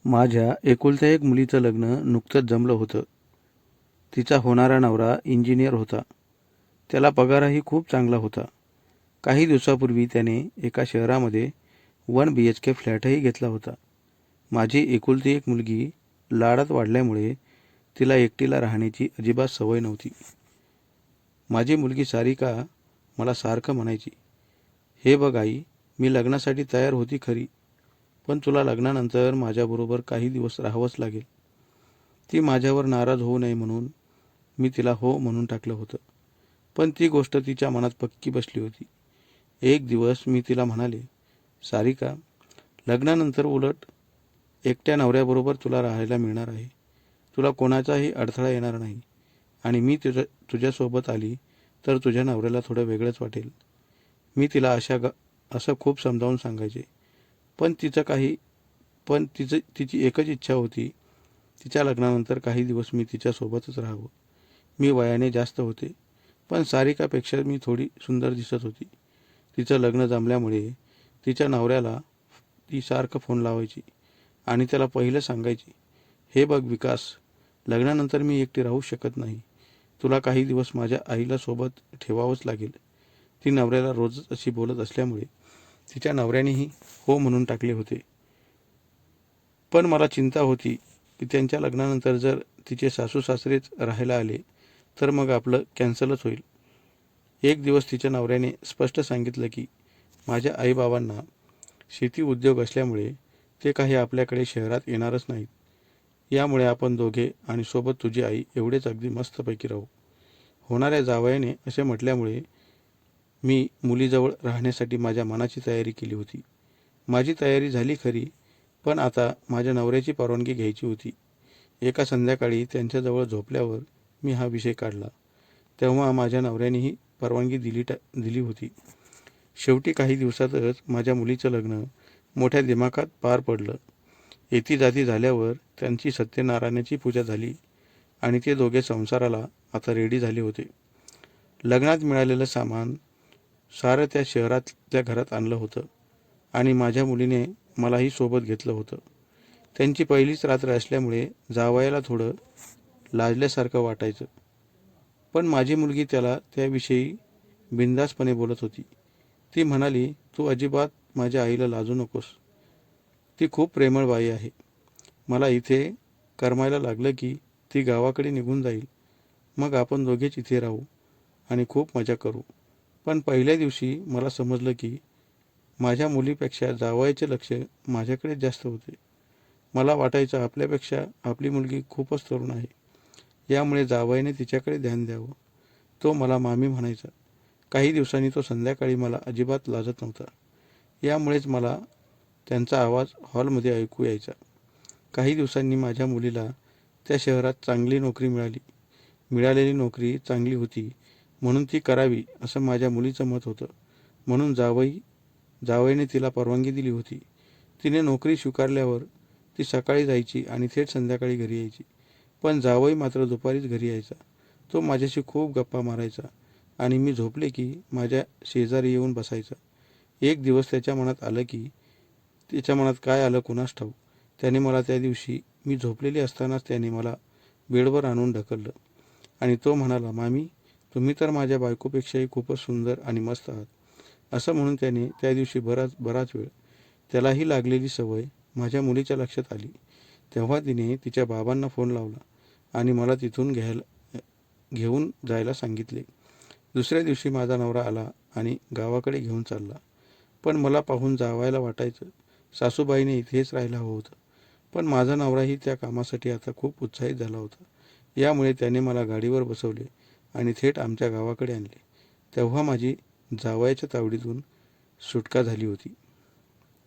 माझ्या एकुलत्या एक मुलीचं लग्न नुकतंच जमलं होतं. तिचा होणारा नवरा इंजिनियर होता. त्याला पगारही खूप चांगला होता. काही दिवसापूर्वी त्याने एका शहरामध्ये 1 BHK फ्लॅटही घेतला होता. माझी एकुलती एक मुलगी लाडात वाढल्यामुळे तिला एकटीला राहण्याची अजिबात सवय नव्हती. माझी मुलगी सारिका मला सारखं म्हणायची, "हे बघ आई, मी लग्नासाठी तयार होती खरी, पण तुला लग्नानंतर माझ्याबरोबर काही दिवस राहावंच लागेल." ती माझ्यावर नाराज होऊ नये म्हणून मी तिला हो म्हणून टाकलं होतं. पण ती गोष्ट तिच्या मनात पक्की बसली होती. एक दिवस मी तिला म्हणाले, "सारिका, लग्नानंतर उलट एकट्या नवऱ्याबरोबर तुला राहायला मिळणार आहे. तुला कोणाचाही अडथळा येणार नाही आणि मी तुझ्यासोबत आली तर तुझ्या नवऱ्याला थोडं वेगळंच वाटेल." मी तिला असं खूप समजावून सांगायचे. पण तिची एकच इच्छा होती, तिच्या लग्नानंतर काही दिवस मी तिच्यासोबतच राहावं. मी वयाने जास्त होते, पण सारिकापेक्षा मी थोडी सुंदर दिसत होती. तिचं लग्न जमल्यामुळे तिच्या नवऱ्याला ती सारखं फोन लावायची आणि त्याला पहिलं सांगायची, "हे बघ विकास, लग्नानंतर मी एकटी राहू शकत नाही. तुला काही दिवस माझ्या आईला सोबत ठेवावंच लागेल." ती नवऱ्याला रोजच अशी बोलत असल्यामुळे तिच्या नवऱ्यानेही हो म्हणून टाकले होते. पण मला चिंता होती की त्यांच्या लग्नानंतर जर तिचे सासू सासरेच राहायला आले तर मग आपलं कॅन्सलच होईल. एक दिवस तिच्या नवऱ्याने स्पष्ट सांगितलं की माझ्या आईबाबांना शेती उद्योग असल्यामुळे ते काही आपल्याकडे शहरात येणारच नाहीत. यामुळे आपण दोघे आणि सोबत तुझी आई एवढेच अगदी मस्तपैकी राहू. होणाऱ्या जावयाने असे म्हटल्यामुळे मी मुलीजवळ राहण्यासाठी माझ्या मनाची तयारी केली होती. माझी तयारी झाली खरी, पण आता माझ्या नवऱ्याची परवानगी घ्यायची होती. एका संध्याकाळी त्यांच्याजवळ झोपल्यावर मी हा विषय काढला. तेव्हा माझ्या नवऱ्यानेही परवानगी दिली होती. शेवटी काही दिवसातच माझ्या मुलीचं लग्न मोठ्या दिमाखात पार पडलं. येतीजाती झाल्यावर त्यांची सत्यनारायणाची पूजा झाली आणि ते दोघे संसाराला आता रेडी झाले होते. लग्नात मिळालेलं सामान सारं त्या शहरातल्या घरात आणलं होतं आणि माझ्या मुलीने मलाही सोबत घेतलं होतं. त्यांची पहिलीच रात्र असल्यामुळे जावयाला थोडं लाजल्यासारखं वाटायचं. पण माझी मुलगी त्याला त्याविषयी बिनधास्तपणे बोलत होती. ती म्हणाली, "तू अजिबात माझ्या आईला लाजू नकोस. ती खूप प्रेमळ बाई आहे. मला इथे करमायला लागलं की ती गावाकडे निघून जाईल. मग आपण दोघेच इथे राहू आणि खूप मजा करू." पण पहिल्या दिवशी मला समजलं की माझ्या मुलीपेक्षा जावयाचे लक्ष माझ्याकडेच जास्त होते. मला वाटायचं आपल्यापेक्षा आपली मुलगी खूपच तरुण आहे. यामुळे जावयाने तिच्याकडे ध्यान द्यावं. तो मला मामी म्हणायचा. काही दिवसांनी तो संध्याकाळी मला अजिबात लाजत नव्हता. यामुळेच मला त्यांचा आवाज हॉलमध्ये ऐकू यायचा. काही दिवसांनी माझ्या मुलीला त्या शहरात चांगली नोकरी मिळाली. मिळालेली नोकरी चांगली होती म्हणून ती करावी असं माझ्या मुलीचं मत होतं. म्हणून जावयाने तिला परवानगी दिली होती. तिने नोकरी स्वीकारल्यावर ती सकाळी जायची आणि थेट संध्याकाळी घरी यायची. पण जावई मात्र दुपारीच घरी यायचा. तो माझ्याशी खूप गप्पा मारायचा आणि मी झोपले की माझ्या शेजारी येऊन बसायचा. एक दिवस त्याच्या मनात काय आलं कुणास ठाऊक, त्याने मला त्या दिवशी मी झोपलेली असतानाच त्याने मला बेडवर आणून ढकललं आणि तो म्हणाला, "मामी, तुम्ही तर माझ्या बायकोपेक्षाही खूपच सुंदर आणि मस्त आहात." असं म्हणून त्याने त्या दिवशी बराच वेळ त्यालाही लागलेली सवय माझ्या मुलीच्या लक्षात आली. तेव्हा तिने तिच्या बाबांना फोन लावला आणि मला तिथून घेऊन जायला सांगितले. दुसऱ्या दिवशी माझा नवरा आला आणि गावाकडे घेऊन चालला. पण मला पाहून जावयाला वाटायचं सासूबाईने इथेच राहायला हवं होतं. पण माझा नवराही त्या कामासाठी आता खूप उत्साहित झाला होता. यामुळे त्याने मला गाडीवर बसवले आणि थेट आमच्या गावाकडे आणले. तेव्हा माझी जावयाच्या तावडीतून सुटका झाली होती.